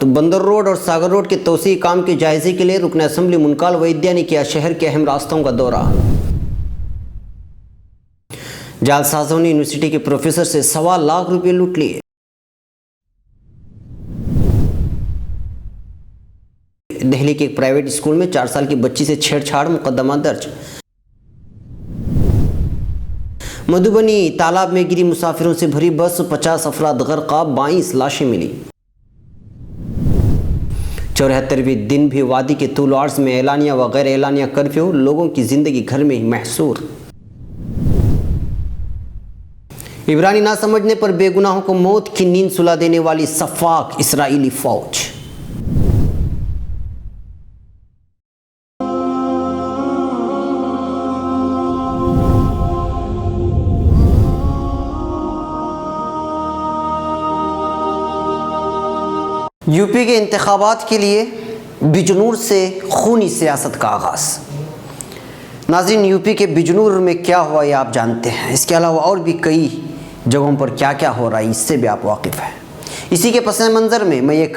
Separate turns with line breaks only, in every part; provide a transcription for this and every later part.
तो बंदर रोड और सागर रोड के तोसी काम के जायजे के लिए रुकन असम्बली मुनकाल वैद्या ने किया शहर के अहम रास्तों का दौरा। जालसाजों ने यूनिवर्सिटी के प्रोफेसर से 1.25 लाख रुपए लूट लिए। दिल्ली के एक प्राइवेट स्कूल में 4 साल की बच्ची से छेड़छाड़, मुकदमा दर्ज। मधुबनी तालाब में गिरी मुसाफिरों से भरी बस, 50 अफराद गर्क, 22 लाशें मिली। 74वें दिन भी वादी के तुलार्स में एलानिया व गैर एलानिया कर्फ्यू, लोगों की जिंदगी घर में ही महसूर। इब्रानी ना समझने पर बेगुनाहों को मौत की नींद सुला देने वाली सफाक इस्राएली फौज। यूपी के इंतखाबात के लिए बिजनूर से खूनी सियासत का आगाज़। नाज़रीन, यूपी के बिजनूर में क्या हुआ ये आप जानते हैं। इसके अलावा और भी कई जगहों पर क्या क्या हो रहा है इससे भी आप वाकिफ़ हैं। इसी के पस मंज़र में मैं एक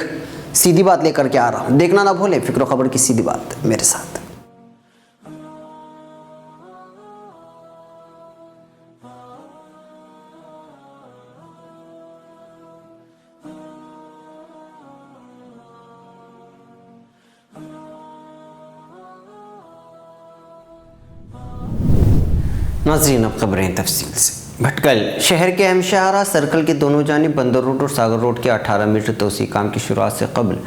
सीधी बात लेकर के आ रहा हूँ। देखना ना भूलें फ़िक्र खबर की सीधी बात मेरे साथ। नाज़रीन, अब खबरें तफसील से। भटकल शहर के अहम शाहरा सर्कल के दोनों जानिब बंदर रोड और सागर रोड के 18 मीटर तोसी काम की शुरुआत से कबल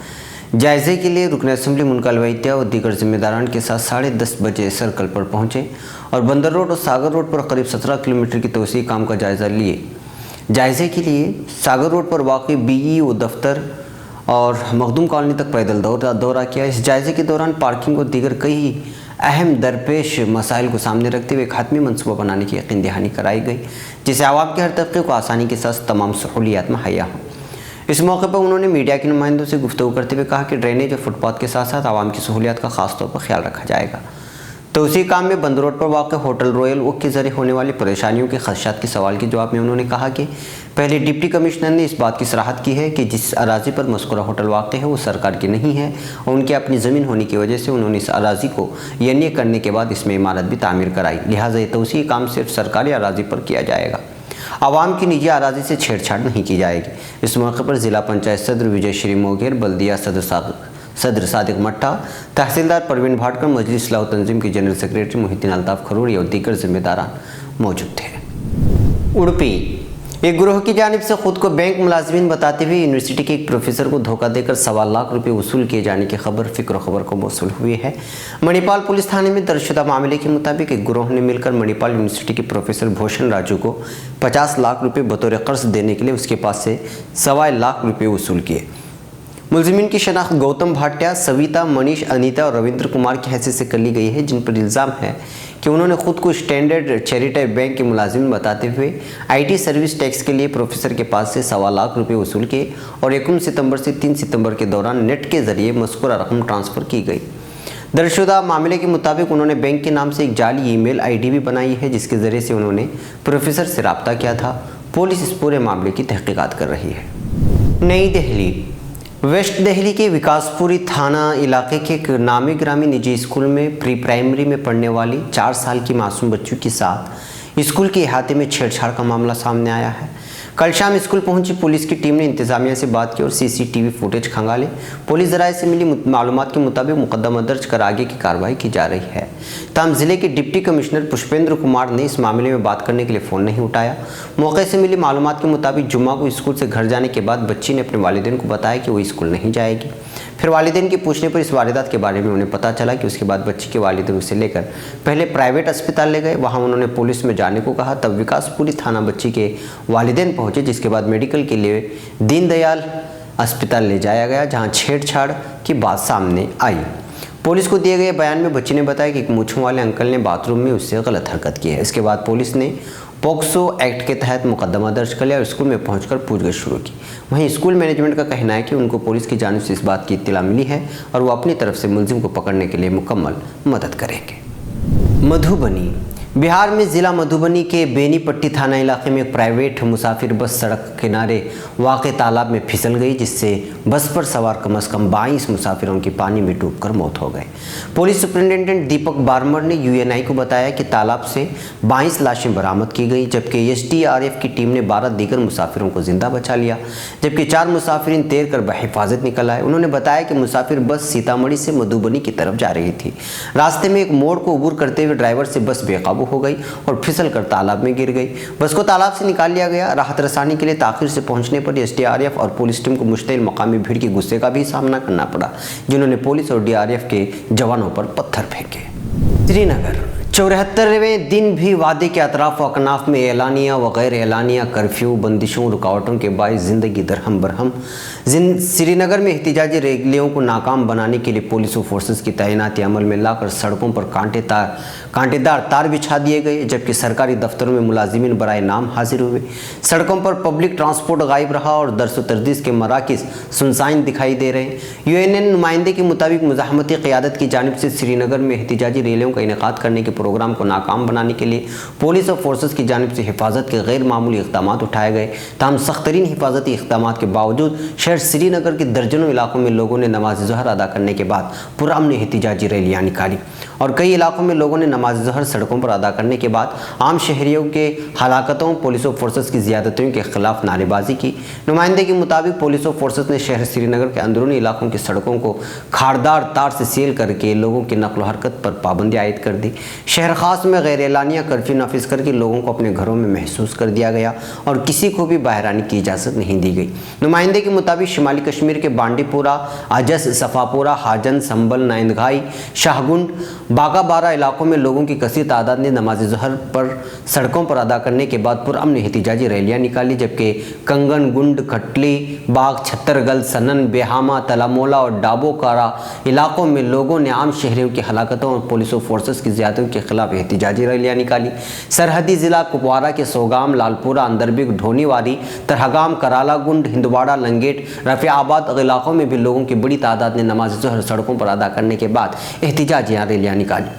जायजे के लिए रुकन असम्बली मुनकाल वैद्या और दीगर जिम्मेदारान के साथ 10:30 बजे सर्कल पर पहुंचे और बंदर रोड और सागर रोड पर करीब 17 किलोमीटर की तोसी काम का जायज़ा लिए। जायजे के लिए सागर रोड पर वाक़ई BEO दफ्तर और मखदूम कॉलोनी तक पैदल दौरा किया। इस जायजे के दौरान पार्किंग और दीगर कई अहम दरपेश मसाइल को सामने रखते हुए खात्मी मनसूबा बनाने की यकीन दहानी कराई गई, जिससे आवाम के हर तबके को आसानी के साथ तमाम सहूलियात मुहैया हों। इस मौके पर उन्होंने मीडिया के नुमाइंदों से गुफ्तगू करते हुए कहा कि ड्रेनेज और फुटपाथ के साथ साथ आवाम की सहूलियात का खास तौर पर ख्याल रखा जाएगा। तो उसी काम में बंद रोड पर वाक़ होटल रॉयल ओक के ज़रिए होने वाली परेशानियों के खदशात के सवाल के जवाब में उन्होंने कहा कि पहले डिप्टी कमिश्नर ने इस बात की सराहत की है कि जिस अराज़ी पर मज़कूरा होटल वाक़ है वो सरकार की नहीं है और उनकी अपनी ज़मीन होने की वजह से उन्होंने इस अराज़ी को यनीय करने के बाद इसमें इमारत भी तामीर कराई। लिहाजा ये तोसी काम सिर्फ सरकारी अराज़ी पर किया जाएगा, आवाम की निजी अराज़ी से छेड़छाड़ नहीं की जाएगी। इस मौके पर ज़िला पंचायत सदर विजय श्री मोगेर, बल्दिया सदर सादिक मट्टा, तहसीलदार परवीन भाटकर, मजलिस इस्लाह तंजीम के जनरल सेक्रेटरी मोहिद्दीन अल्ताफ़ खरूरी और दीगर जिम्मेदारान मौजूद थे। उड़पी एक गिरोह की जानिब से खुद को बैंक मुलाजिमीन बताते हुए यूनिवर्सिटी के एक प्रोफेसर को धोखा देकर 1.25 लाख रुपए वसूल किए जाने की खबर फ़िक्र खबर को मौसूल हुई है। मणिपाल पुलिस थाने में दर्जशुदा मामले के मुताबिक एक गिरोह ने मिलकर मणिपाल यूनिवर्सिटी के प्रोफेसर भूषण राजू को 50 लाख रुपये बतौर कर्ज देने के लिए उसके पास से 1.25 लाख रुपये वसूल किए। मुलजिमीन की शनाख्त गौतम भाटिया, सविता, मनीष, अनीता और रविंद्र कुमार की हैसियत से कर ली गई है, जिन पर इल्ज़ाम है कि उन्होंने खुद को स्टैंडर्ड चैरिटेबल बैंक के मुलाजिम बताते हुए IT सर्विस टैक्स के लिए प्रोफेसर के पास से 1.25 लाख रुपये वसूल किए और 1 सितंबर से 3 सितंबर के दौरान नेट के ज़रिए मज़कूरा रकम ट्रांसफ़र की गई। दर्जशुदा मामले के मुताबिक उन्होंने बैंक के नाम से एक जाली ईमेल ID भी बनाई है, जिसके ज़रिए से उन्होंने प्रोफेसर से रब्ता किया था। पुलिस इस पूरे मामले की तहकीकात कर रही है। नई दिल्ली वेस्ट दिल्ली के विकासपुरी थाना इलाके के एक नामी ग्रामी निजी स्कूल में प्री प्राइमरी में पढ़ने वाली 4 साल की मासूम बच्चों के साथ स्कूल के अहाते में छेड़छाड़ का मामला सामने आया है। कल शाम स्कूल पहुंची पुलिस की टीम ने इंतजामिया से बात की और CCTV फुटेज खंगाले। पुलिस ज़राए से मिली मालूमात के मुताबिक मुकदमा दर्ज कर आगे की कार्रवाई की जा रही है। तमाम ज़िले के डिप्टी कमिश्नर पुष्पेंद्र कुमार ने इस मामले में बात करने के लिए फ़ोन नहीं उठाया। मौके से मिली मालूमात के मुताबिक जुम्मा को स्कूल से घर जाने के बाद बच्ची ने अपने वालिदैन को बताया कि वो स्कूल नहीं जाएगी। फिर वालिदैन के पूछने पर इस वारदात के बारे में उन्हें पता चला कि उसके बाद बच्ची के वालिदैन उसे लेकर पहले प्राइवेट अस्पताल ले गए। वहाँ उन्होंने पुलिस में जाने को कहा। तब विकासपुरी थाना बच्ची के वालिदैन पहुँचे, जिसके बाद मेडिकल के लिए दीनदयाल अस्पताल ले जाया गया, जहाँ छेड़छाड़ की बात सामने आई। पुलिस को दिए गए बयान में बच्ची ने बताया कि एक मूंछों वाले अंकल ने बाथरूम में उससे गलत हरकत की है। इसके बाद पुलिस ने पोक्सो एक्ट के तहत मुकदमा दर्ज कर लिया और स्कूल में पहुंचकर पूछताछ शुरू की। वहीं स्कूल मैनेजमेंट का कहना है कि उनको पुलिस की जानिब से इस बात की इत्तला मिली है और वो अपनी तरफ से मुलजिम को पकड़ने के लिए मुकम्मल मदद करेंगे। मधुबनी। बिहार में ज़िला मधुबनी के बेनीपट्टी थाना इलाके में एक प्राइवेट मुसाफिर बस सड़क किनारे वाक़े तालाब में फिसल गई, जिससे बस पर सवार कम से कम 22 मुसाफिरों की पानी में डूबकर मौत हो गई। पुलिस सुपरिटेंडेंट दीपक बार्मर ने यूएनआई को बताया कि तालाब से 22 लाशें बरामद की गई, जबकि एसडीआरएफ की टीम ने 12 दीगर मुसाफिरों को जिंदा बचा लिया, जबकि 4 मुसाफिरीन तैर कर बहिफाजत निकल आए। उन्होंने बताया कि मुसाफिर बस सीतामढ़ी से मधुबनी की तरफ जा रही थी। रास्ते में एक मोड़ को अबूर करते हुए ड्राइवर से बस बेकाबू हो गई और फिसल कर तालाब में गिर गई। बस को तालाब से निकाल लिया गया। राहत रसानी के लिए ताखिर से पहुंचने पर एसडीआरएफ और पुलिस टीम को मुश्तिल मकामी भीड़ की गुस्से का भी सामना करना पड़ा, जिन्होंने पुलिस और डीआरएफ के जवानों पर पत्थर फेंके। श्रीनगर। 74वें दिन भी वादी के अतराफ व अकनाफ में एलानिया व गैर एलानिया कर्फ्यू, बंदिशों, रुकावटों के बायस ज़िंदगी दरहम बरहम। श्रीनगर में एहतिजाजी रैलियों को नाकाम बनाने के लिए पुलिस और फोर्सेस की तैनाती अमल में लाकर सड़कों पर कांटेदार तार बिछा दिए गए, जबकि सरकारी दफ्तरों में मुलाजिमीन बराए नाम हाजिर हुए। सड़कों पर पब्लिक ट्रांसपोर्ट गायब रहा और दर्स व तदरीस के मराकिज़ सुनसान दिखाई दे रहे। यूएनएन नुमाइंदे के मुताबिक मुज़ाहमती क़यादत की जानिब से श्रीनगर में एहतिजाजी रैलियों का इनेकाद करने के प्रोग्राम को नाकाम बनाने के लिए पुलिस और फोर्सेस की जानिब से हिफाजत के गैर मामूली इक़दाम उठाए गए। ताहम सख्त तरीन हिफाजती इक़दाम के बावजूद शहर श्रीनगर के दर्जनों इलाकों में लोगों ने नमाज ज़ोहर अदा करने के बाद पुरअमन एहतिजाजी रैलियाँ निकाली और कई इलाकों में लोगों ने नमाज ज़ोहर सड़कों पर अदा करने के बाद आम शहरियों के हलाकतों, पुलिस और फोर्सेस की ज़्यादतियों के खिलाफ नारेबाजी की। नुमाइंदे के मुताबिक पुलिस और फोर्सेस ने शहर श्रीनगर के अंदरूनी इलाकों की सड़कों को खारदार तार से सील करके लोगों की नकल व हरकत पर पाबंदी आयद कर दी। शहर ख़ास में गैर एलानिया कर्फ्यू नाफिज करके लोगों को अपने घरों में महसूस कर दिया गया और किसी को भी बाहर आने की इजाज़त नहीं दी गई। नुमाइंदे के मुताबिक शिमाली कश्मीर के बांडीपुरा, अजस, सफ़ापुरा, हाजन, संबल, नाइंदगाई, शाहगुंड, बागाबारा इलाकों में लोगों की कसीर तादाद ने नमाज ज़ोहर पर सड़कों पर अदा करने के बाद पुरअमन एहतिजाजी रैलियाँ निकाली, जबकि कंगन, गुंड, खटली बाग, छत्तरगल, सनन, बेहामा, तलामोला और डाबोकारा इलाकों में लोगों ने आम शहरियों की हलाकतों और पुलिस और फोर्सेस की ज़्यादतियों के खिलाफ एहतिजाजी रैलियाँ निकाली। सरहदी ज़िला कुपवारा के सोगाम, लालपुरा, अंदरबिग, ढोनीवारी, तरहगाम, कराला गुंड, हिंदवाड़ा, लंगेट, रफ़ियाबाद इलाकों में भी लोगों की बड़ी तादाद ने नमाज ज़ोहर सड़कों पर अदा करने के बाद एहतिजाजी रैलियाँ निकाली,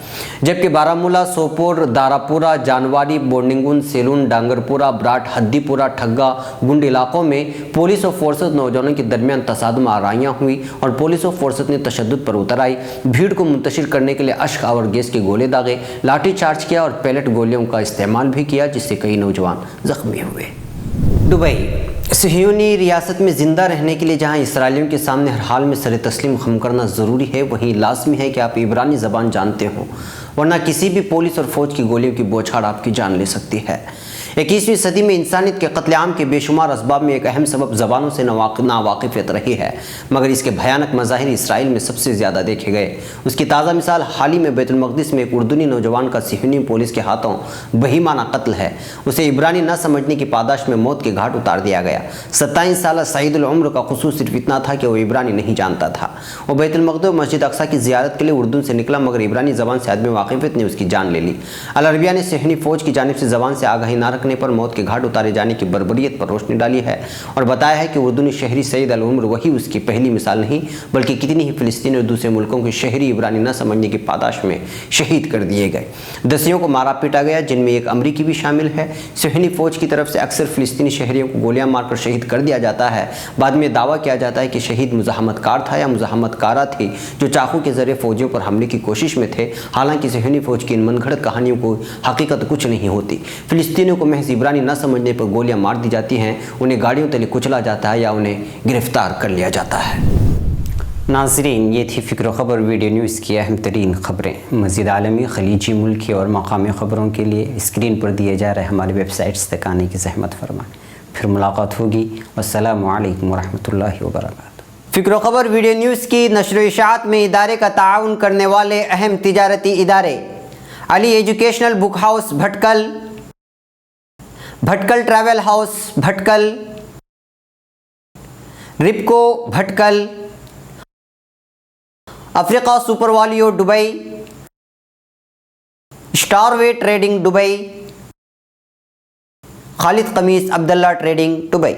जबकि बारामूला, सोपोर, दारापुरा, जानवारी, बोर्डिंगुन, सेलून, डांगरपुरा, ब्राट, हद्दीपुरा, ठग्गा, गुंड इलाकों में पुलिस और फोर्सेस नौजवानों के दरमियान तसादुम आराइयाँ हुई और पुलिस और फोर्सेस ने तशद्दुद पर उतर आई। भीड़ को मुंतशिर करने के लिए अश्क और गैस के गोले दागे, लाठी चार्ज किया और पैलेट गोलियों का इस्तेमाल भी किया, जिससे कई नौजवान जख्मी हुए। दुबई। सिहयोनी रियासत में ज़िंदा रहने के लिए जहां इसराइलियों के सामने हर हाल में सर तस्लीम खम करना ज़रूरी है, वहीं लाजमी है कि आप इब्रानी ज़बान जानते हों, वरना किसी भी पुलिस और फौज की गोलियों की बौछार आपकी जान ले सकती है। 21वीं सदी में इंसानियत के कत्लेआम के बेशुमार असबाब में एक अहम सबब ज़बानों से नावाकिफ़ियत रही है, मगर इसके भयानक मज़ाहिर इसराइल में सबसे ज़्यादा देखे गए। उसकी ताज़ा मिसाल हाल ही में बैतुल मक़दिस में एक उर्दूनी नौजवान का सिहयोनी पुलिस के हाथों बहीमाना कत्ल है। उसे इब्रानी न समझने की पादाश में मौत के घाट उतार दिया गया। 27 साल सईद उम्र का क़सूर सिर्फ इतना था कि वो इब्रानी नहीं जानता था। वो बैतुल मक़दिस मस्जिद अक्सा की ज़ियारत के लिए उर्दू से निकला, मगर इब्रानी ज़बान से आदमी वाकिफ़ियत ने उसकी जान ले ली। अल अरबिया ने सिहयोनी फ़ौज की जानिब से ज़बान से आगाही न रखने पर मौत के घाट उतारे जाने की बर्बरियत पर रोशनी डाली है और बताया है कि उर्दूनी शहरी सईद अल उम्र वही उसकी पहली मिसाल नहीं, बल्कि कितनी ही फ़िलिस्तीनी और दूसरे मुल्कों के शहरी इब्रानी न समझने की पादाश में शहीद कर दिए गए। दसियों को मारा पीटा गया, जिनमें एक अमरीकी भी शामिल है। सिहयोनी फ़ौज की तरफ से अक्सर फ़िलिस्तीनी शहरियों को गोलियां मारकर शहीद कर दिया जाता है। बाद में दावा किया जाता है कि शहीद मुज़ाहमतकार था या मुज़ाहमतकारा थी जो चाकू के ज़रिए फ़ौजियों पर हमले की कोशिश में थे। हालांकि सिहयोनी फ़ौज की इन मनगढ़ंत कहानियों को हकीकत कुछ नहीं होती। फ़िलिस्तीनियों को महज इब्रानी न समझने पर गोलियां मार दी जाती हैं, उन्हें गाड़ियों तले कुचला जाता है या उन्हें गिरफ्तार कर लिया जाता है। नाज़रीन, ये थी फ़िक्र ख़बर वीडियो न्यूज़ की अहम तरीन ख़बरें। मज़ीद आलमी, खलीजी, मुल्की और मकामी ख़बरों के लिए स्क्रीन पर दिए जा रहे हमारी वेबसाइट्स तक आने की ज़हमत फरमाएं। फिर मुलाकात होगी। अस्सलामु अलैकुम वरहमतुल्लाहि वबरकातुहू। फ़िक्र ख़बर वीडियो न्यूज़ की नशर व इशाअत में इदारे का ताउन करने वाले अहम तिजारती इदारे Ali educational book house Bhatkal, Bhatkal travel house Bhatkal, Ripco Bhatkal, Africa super वालियो Dubai, Starway trading Dubai, Khalid Khamis, Abdullah trading, Dubai.